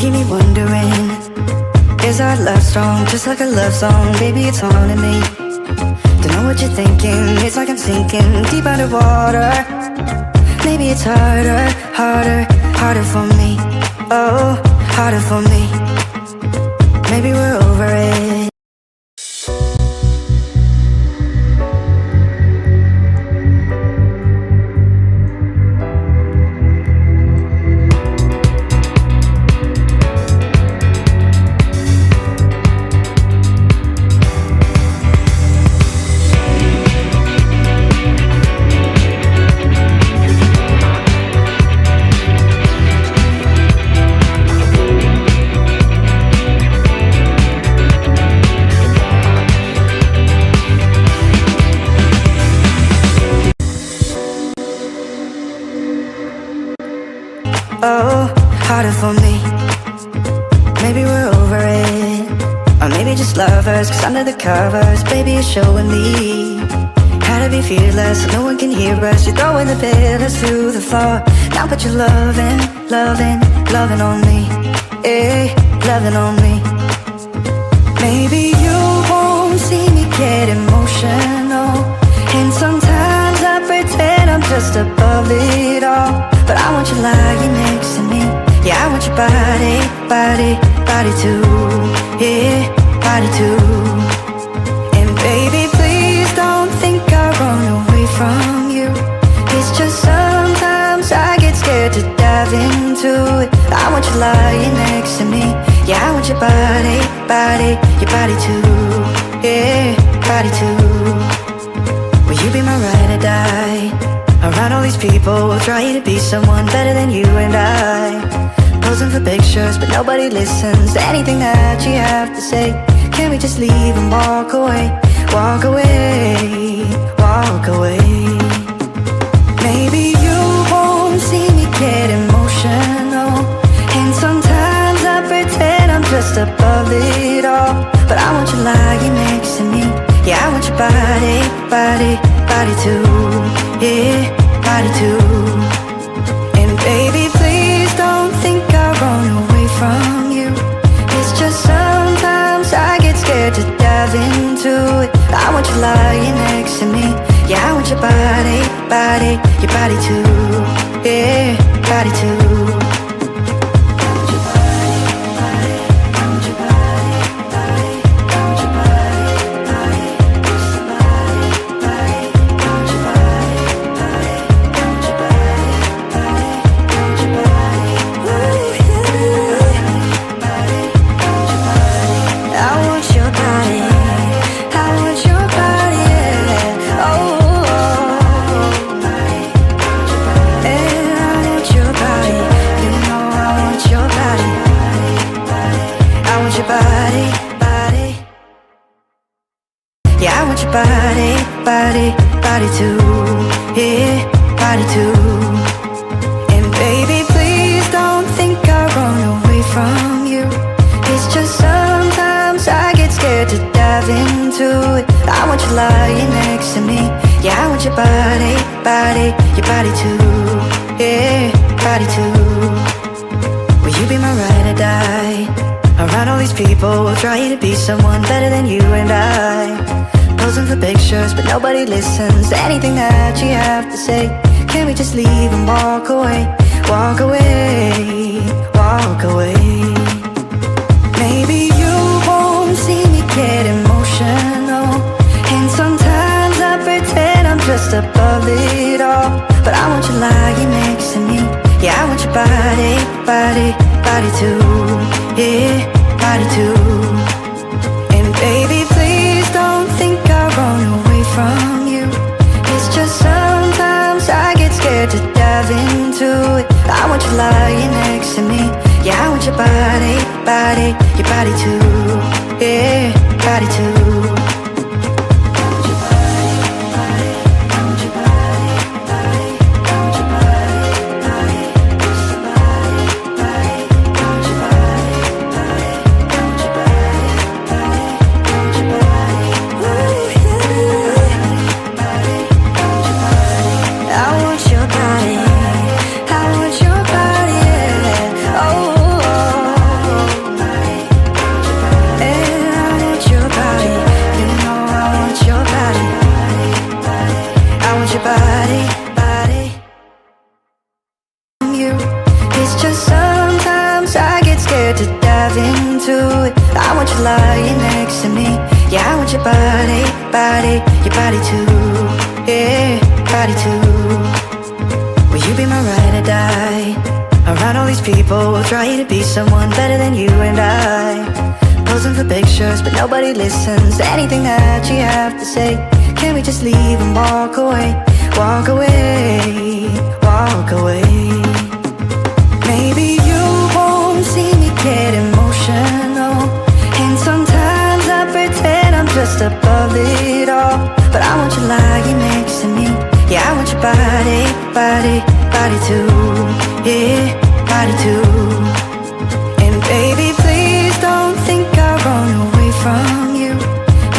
keep me wondering, is our love strong, just like a love song? Baby, it's haunting me. Don't know what you're thinking, it's like I'm sinking deep underwater. Maybe it's harder, harder, harder for me. Oh, harder for me. Maybe we're over it. Oh, harder for me. Maybe we're over it. Or maybe just lovers, cause under the covers, baby, you're showing me how to be fearless so no one can hear us. You're throwing the pillars through the floor. Now put your loving, loving, loving on me. Eh, loving on me. Maybe you won't see me get emotional, and sometimes I pretend I'm just above it all. But I want you lying next to me. Yeah, I want your body, body, body too. Yeah, body too. And baby, please don't think I run away from you. It's just sometimes I get scared to dive into it. I want you lying next to me. Yeah, I want your body, body, your body too. Yeah, body too. Will you be my ride or die? Around all these people, we'll try to be someone better than you and I. Posing for pictures, but nobody listens to anything that you have to say. Can we just leave and walk away? Walk away, walk away. Maybe you won't see me get emotional, and sometimes I pretend I'm just above it all. But I want you lying next to me. Yeah, I want your body, body, body too. Yeah, body too. And baby, please don't think I run away from you. It's just sometimes I get scared to dive into it. I want you lying next to me. Yeah, I want your body, body, your body too. Yeah, body too. Body, body, body too. Yeah, body too. And baby, please don't think I run away from you. It's just sometimes I get scared to dive into it. I want you lying next to me. Yeah, I want your body, body, your body too. Yeah, body too. Will you be my ride or die? Around all these people, we'll try to be someone better than you and I. Posing for pictures, but nobody listens to anything that you have to say. Can we just leave and walk away? Walk away, walk away. Maybe you won't see me get emotional, and sometimes I pretend I'm just above it all. But I want you lying next to me. Yeah, I want your body, body, body too. Yeah, body too. And baby, please don't think I run away from you. It's just sometimes I get scared to dive into it. I want you lying next to me. Yeah, I want your body, body, your body too. Yeah, body too. you. It's just sometimes I get scared to dive into it. I want you lying next to me. Yeah, I want your body, your body too. Yeah, body too. Will you be my ride or die? Around all these people, we'll try to be someone better than you and I. Posing for pictures, but nobody listens to anything that you have to say. Can't we just leave and walk away? Walk away, walk away. Maybe you won't see me get emotional, and sometimes I pretend I'm just above it all. But I want you lying next to me. Yeah, I want your body, body too. Yeah, body too. And baby, please don't think I run away from you.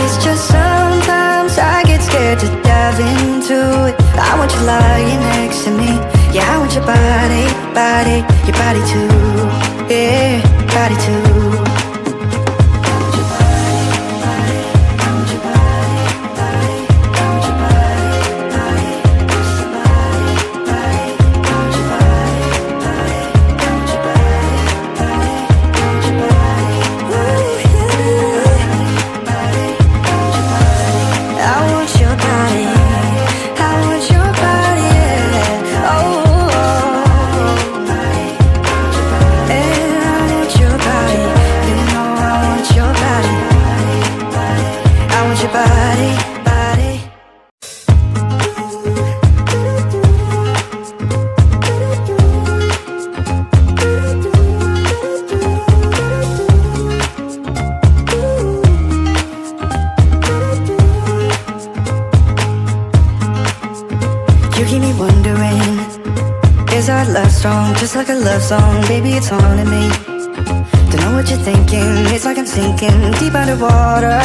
It's just sometimes I get scared to dive into it. I want you lying next to me. Yeah, I want your body, your body too. Yeah, body too. You keep me wondering, is our love strong? Just like a love song, baby, it's haunting me. Don't know what you're thinking, it's like I'm sinking deep underwater.